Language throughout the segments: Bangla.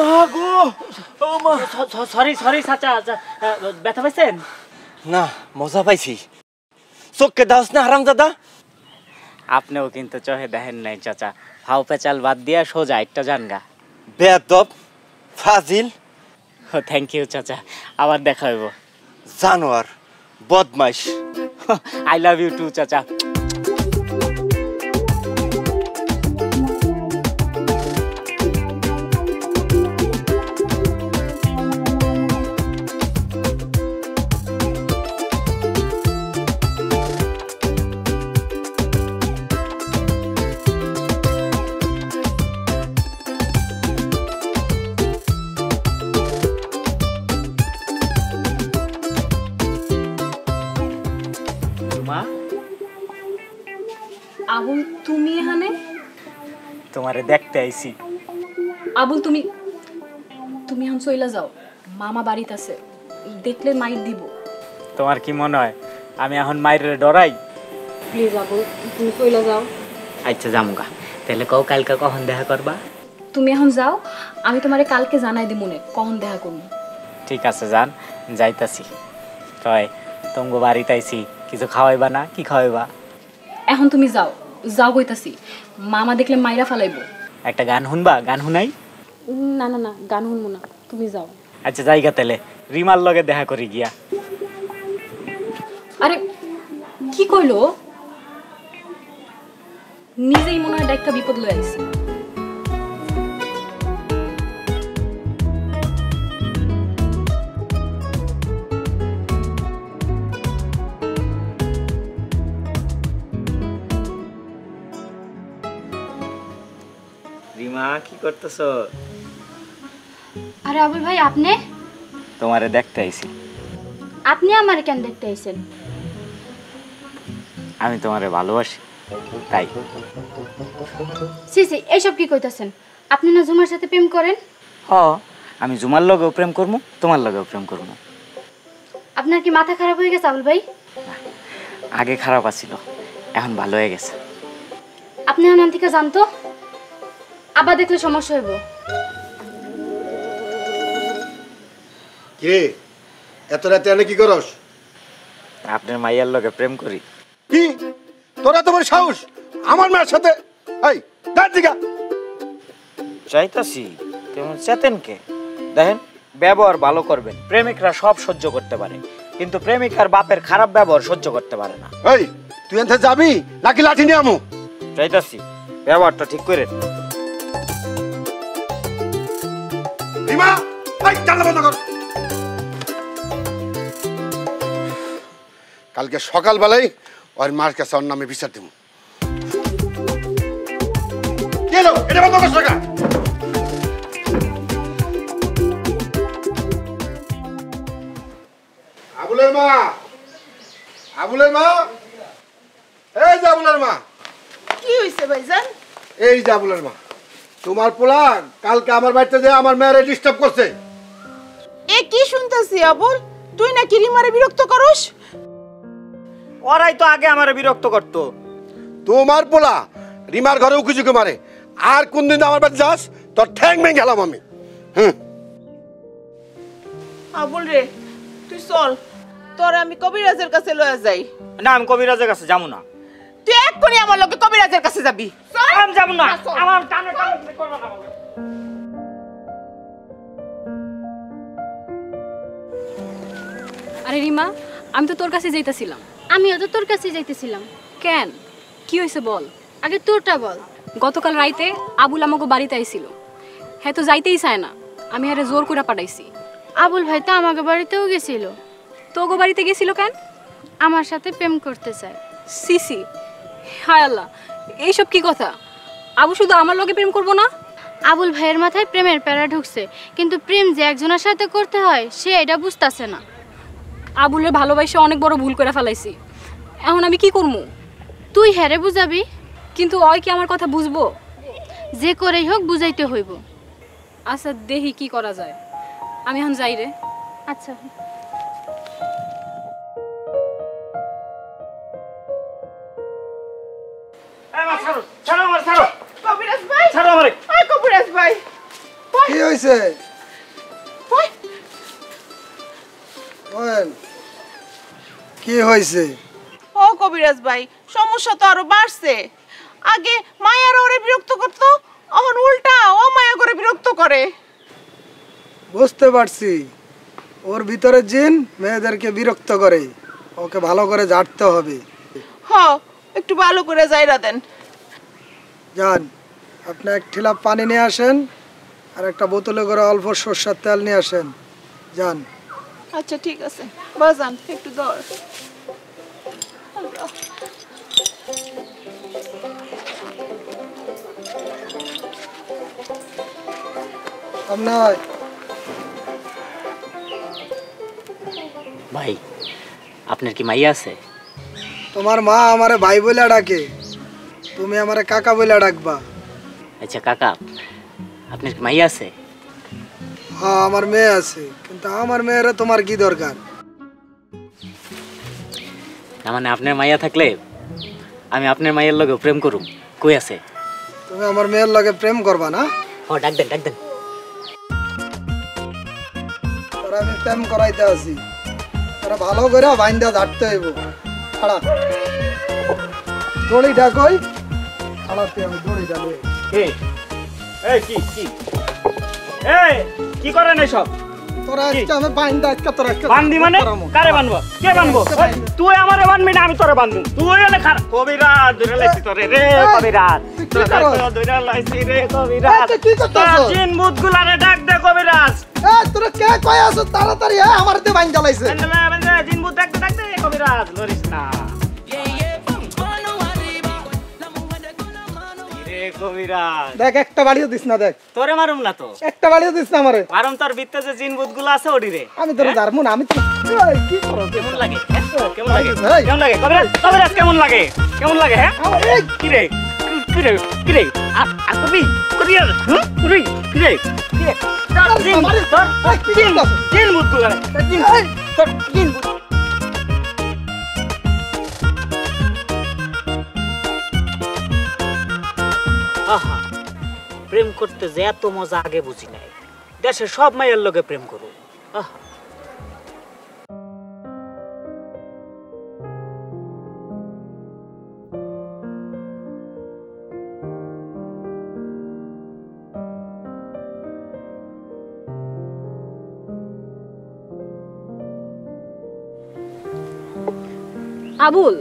মা গো, ও মা। সরি সরি চাচা, ব্যথা পাইছেন? না, মজা পাইছি। চোখকে দাস না হারামজাদা। আপনিও কিন্তু চোখে দেখেন নাই চাচা। হাও পেচাল বাদ দিয়া সোজা একটা জানগা। বেয়াদব, ফাজিল। থ্যাংক ইউ চাচা, আবার দেখা হইব। জানোয়ার, বদমাইশ। আই লাভ ইউ টু চাচা। আবুল, তুমি এখানে? তোমারে দেখতে আইছি। আবুল, তুমি এখন চইলা যাও, মামা বাড়িতে আছে, দেখলে মাইর দিব। তোমার কি মনে হয় আমি এখন মাইরে ডরাই? প্লিজ আবুল, তুমি চইলা যাও। আচ্ছা জামুগা, তাহলে কও কালকে কখন দেখা করবা? তুমি এখন যাও, আমি তোমারে কালকে জানাই দিব মনে কখন দেখা করবো। ঠিক আছে যান, যাইতাছি। কয় তোমাকে বাড়িতে আইছি, কিছু খাওয়াইবা না? কি খাওয়াইবা? এখন তুমি যাও, যাও কইতাছি, মামা দেখলে মাইরা ফালাইবো। একটা গান শুনবা? গান শুনাই? না না না, গান শুনবো না, তুমি যাও। আচ্ছা জায়গা তাহলে রিমার লগে দেখা করি গিয়া। আরে কি কইলো? নিজেই মনে হয় একটা বিপদ লয়ে আইছে। রিমা কি করতেছো? আরে আবুল ভাই, আপনি? তোমারে দেখতে আইছি। আপনি আমারে কেন দেখতে আইছেন? আমি তোমারে ভালোবাসি তাই। সি সি, এইসব কি কইতাছেন? আপনি না ঝুমার সাথে প্রেম করেন? হ, আমি জুমার লগেও প্রেম করবো, তোমার লগেও প্রেম করবো। আপনার কি মাথা খারাপ হয়ে গেছে আবুল ভাই? আগে খারাপ আছিল, এখন ভালো হয়ে গেছে। আপনি আনান থেকে জানতো, আবার দেখলে সমস্যা হইব। কে এত রাতে এনে কি করস? আপনার মাইয়ার লগে প্রেম করি। কি তোরা তোমার সাহস আমার মেয়ের সাথে? এই দাঁড় দিগা। চাইতাছি তেমন চেতেন কে? দেখেন, ব্যবহার ভালো করবেন। প্রেমিকরা সব সহ্য করতে পারে, কিন্তু প্রেমিকার বাপের খারাপ ব্যবহার সহ্য করতে পারে না। এই তুই এনতে যাবি নাকি লাঠি নিয়ে আমু? চাইতাছি ব্যবহারটা ঠিক করে। রিমা, এই জানলা বন্ধ কর। কালকে সকালবেলায় ওর মার কাছে ওর নামে বিচার দেব। কেলো এটা বন্ধ করছ না? আবুলের মা, আবুলের মা, এই যে আবুলের মা। কি হইছে ভাইজান? এই যে আবুলের মা, তোমার পোলা কালকে আমার বাড়িতে যে আমার মেয়েরে ডিস্টার্ব করছে। এ কি শুনতাছি আবুল? তুই নাকি রিমারে বিরক্ত করস? ওরাই তো আগে আমারে বিরক্ত করতো। তোমার পোলা রিমার ঘরে উকিঝুঁকি মারে, আর কোন দিন আমার বাড়িতে যাস তোর ঠ্যাং ভেঙে গেলাম আমি। আবুল রে, তুই চল, তোর আমি কবিরাজের কাছে লয়ে যাই। না, আমি কবিরাজের কাছে যাবো না। তুই এক্ষুনি আমার লগে কবিরাজের কাছে যাবি। আমি যাবো না, আমার কানে কানে করবা না। আরে রিমা, আমি তো তোর কাছে যাইতাছিলাম। আমিও তো তোর কাছে যাইতেছিলাম। কেন, কি হয়েছে বল? আগে তোরটা বল। গতকাল রাইতে আবুল আমাকে বাড়িতে আইছিল। হ্যাঁ, তো যাইতেই চায় না, আমি হারে জোর করে পাঠাইছি। আবুল ভাই তো আমাকে বাড়িতেও গেছিল। তোগো বাড়িতে গেছিল কেন? আমার সাথে প্রেম করতে চায়। সিসি, হায় আল্লাহ, এইসব কি কথা? আবু শুধু আমার লগে প্রেম করবো না? আবুল ভাইয়ের মাথায় প্রেমের প্যারা ঢুকছে, কিন্তু প্রেম যে একজনের সাথে করতে হয় সে এটা বুঝতাছে না। আবুলের ভালোবাসে অনেক বড় ভুল করে ফেলাইছি, এখন আমি কি করবো? তুই হ্যারে বুঝাবি। কিন্তু ওই কি আমার কথা বুঝবো? যে করেই হোক বুঝাইতে হইব। আচ্ছা দেখি কি করা যায়। আমি এখন যাই রে। আচ্ছা। কবিরাজ ভাই, কবিরাজ ভাই, কি হয়েছে? হয়েছে? কি হয়েছে? ও কবিরাজ ভাই, সমস্যা তো আরো বাড়ছে। আগে মায়ার ওরে বিরক্ত করতো, এখন উল্টা ও মায়া করে বিরক্ত করে। বুঝতে পারছি, ওর ভিতরে জিন মেয়েদেরকে বিরক্ত করে। ওকে ভালো করে ঝাড়তে হবে। হ, একটু ভালো করে যাইরা দেন। যান, আপনি এক ঠিলা পানি নিয়ে আসেন, আর একটা বোতলে করে অল্প সরষের তেল নিয়ে আসেন। যান। আচ্ছা ঠিক আছে, বাজান একটু দর। সামনে ভাই, আপনার কি মাইয়া আছে? তোমার মা আমারে ভাই বলে ডাকে, তুমি আমারে কাকা বলে ডাকবা। আচ্ছা কাকা, আপনার কি মাইয়া আছে? হ্যাঁ, আমার মেয়ে আছে, কিন্তু আমার মেয়েরা তোমার কি দরকার? না মানে আপনার মাইয়া থাকলে আমি আপনার মাইয়ের লগে প্রেম করুম। কই আছে? তুমি আমার মেয়ের লগে প্রেম করবা না? ও ডাক দেন, ডাক দেন। তোরা আমি প্রেম করাইতে আছি, তোরা ভালো করে বাইন্দা ঝাড়তে হইব। খাড়া দড়ি ডাকই, খাড়াতে আমি দড়ি ডাকই। কি করেন এসব? তোরা আজকে আমি বাইন্দা আজকে তোরা বান্ধি মানে কারে বানবো? কে বানবো? তুই আমারে বানবি না আমি তোরে বানবো? তুই এলে খারাপ কবিরাজ ধরে লাইছি তোরে রে। কবিরাজ ধরে লাইছি রে কবিরাজ। কি করতেছ? জিন ভূতগুলারে ডাক দে কবিরাজ। এই তোরা কে কই আছো? তাড়াতাড়ি আমার তে বাইন্দা লাইছে। জিন ভূত ডাক দে কবিরাজ, লরিস না রে কবিরাজ। দেখ একটা বাড়িও দিস না, দেখ তোরে মারুম না তো, একটা বাড়িও দিস না আমারে। মারুম তোর ভিতরে যে জিন ভূতগুলো আছে ওডি রে। আমি তোরে জারমু না, আমি এই, কি করো? কেমন লাগে? কেমন লাগে? কেমন লাগে কবিরাজ? কবিরাজ কেমন লাগে? কেমন লাগে? হ্যাঁ কি রে কি রে কি রে? আর কবি কবিরাজ কবি কি রে কি রে? জিন তোর জিন ভূতগুলো জিন তোর জিন ভূত। আহা, প্রেম করতে যে এত মজা আগে বুঝি নাই। দেশের সব মায়ের লগে প্রেম করো। আহা আবুল,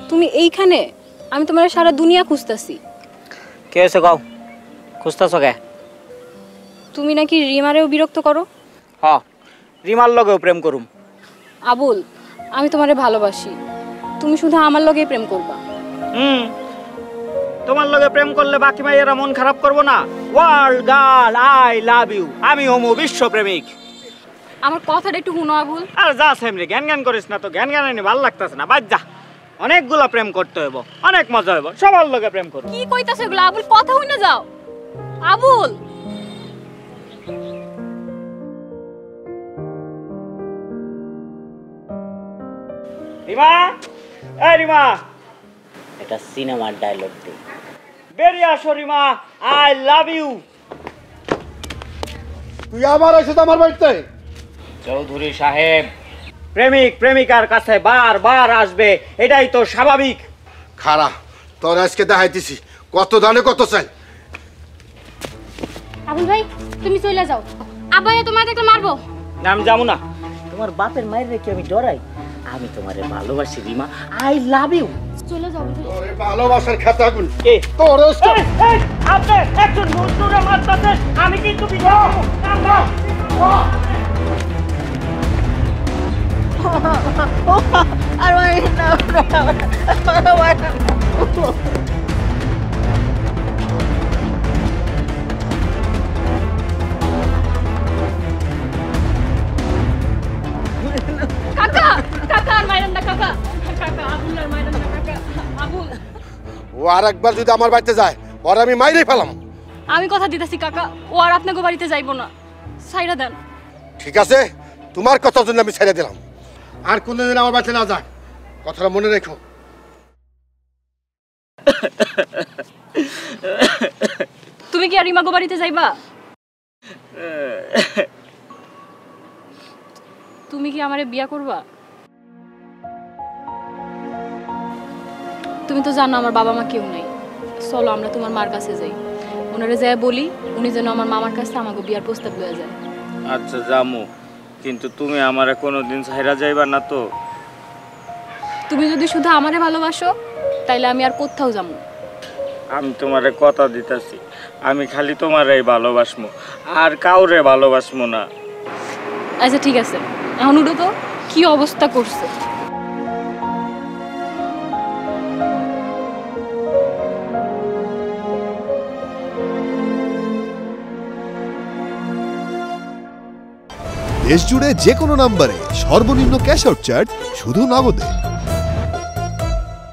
তুমি এইখানে? আমি তোমার সারা দুনিয়া খুঁজতাছি। কে হয়েছে কও? খুঁজতেছ কে? তুমি নাকি রিমারেও বিরক্ত করো। হ্যাঁ, রিমার লগেও প্রেম করুম। আবুল, আমি তোমারে ভালোবাসি, তুমি শুধু আমার লগেই প্রেম করবা। তোমার লগে প্রেম করলে বাকি মাইয়েরা মন খারাপ করবো না? World girl I love you, আমি হমু বিশ্ব প্রেমিক। আমার কথাটা একটু শুনো আবুল। আর যা সেমরি জ্ঞান জ্ঞান করিস না তো, জ্ঞান জ্ঞান ভালো লাগতেছে না। বাদ যা, অনেকগুলা প্রেম করতে হইব, অনেক মজা হইব, সবার লগে প্রেম করব। কি কইতাছ এগুলো আবুল? কথা হই যাও আবুল। রিমা, এই রিমা, এটা সিনেমার ডায়লগ দে। বেরিয়ে আসো রিমা, আই লাভ ইউ। তুই আবার এসেছিস আমার বাড়িতে? চৌধুরী সাহেব, প্রেমিক প্রেমিকার কাছে বারবার আসবে, এটাই তো স্বাভাবিক। খারা, তোর আজকে দেখাইতেছি কত দানে কত চাই। আবুল ভাই, তুমি চলে যাও। আব্বা তোমার দেখলে মারবো। না আমি যাবো না। তোমার বাপের মায়ের রেখে আমি ডরাই? আমি তোমারে ভালোবাসি রিমা, আই লাভ ইউ। চলে যাও। তোরে ভালোবাসার খাতাগুন কে তোর আপনি একজন মজদুরে মারতাছে, আমি কিন্তু বিবাহ আর কাকা, কাকা আর মাইরান না কাকা, কাকা আবুল আর মাইরান না কাকা। আবুল, ও আর একবার যদি আমার বাড়িতে যায় ওর আমি মাইরে ফেলাম। আমি কথা দিতেছি কাকা, ও আর আপনাকে বাড়িতে যাইবো না, সাইরা দেন। ঠিক আছে, তোমার কথার জন্য আমি ছেড়ে দিলাম। আর কোনদিন আমার বাড়িতে না যায়, কথাটা মনে রেখো। তুমি কি আর রিমাগো বাড়িতে যাইবা? তুমি কি আমারে বিয়া করবা? তুমি তো জানো আমার বাবা মা কেউ নাই। চলো আমরা তোমার মার কাছে যাই, ওনারে যাই বলি উনি যেন আমার মামার কাছে আমাকে বিয়ার প্রস্তাব লয়ে যায়। আচ্ছা যামু, কিন্তু তুমি আমারে কোনোদিন ছাইরা যাইবা না তো? তুমি যদি শুধু আমারে ভালোবাসো তাইলে আমি আর কোথাও যাবো। আমি তোমারে কথা দিতেছি, আমি খালি তোমারই ভালোবাসমু, আর কাউরে ভালোবাসমু না। আচ্ছা ঠিক আছে, এখন উঠো তো, কি অবস্থা করছে। দেশ জুড়ে যে কোনো নম্বরে সর্বনিম্ন ক্যাশ আউট চার্জ শুধু নগদে।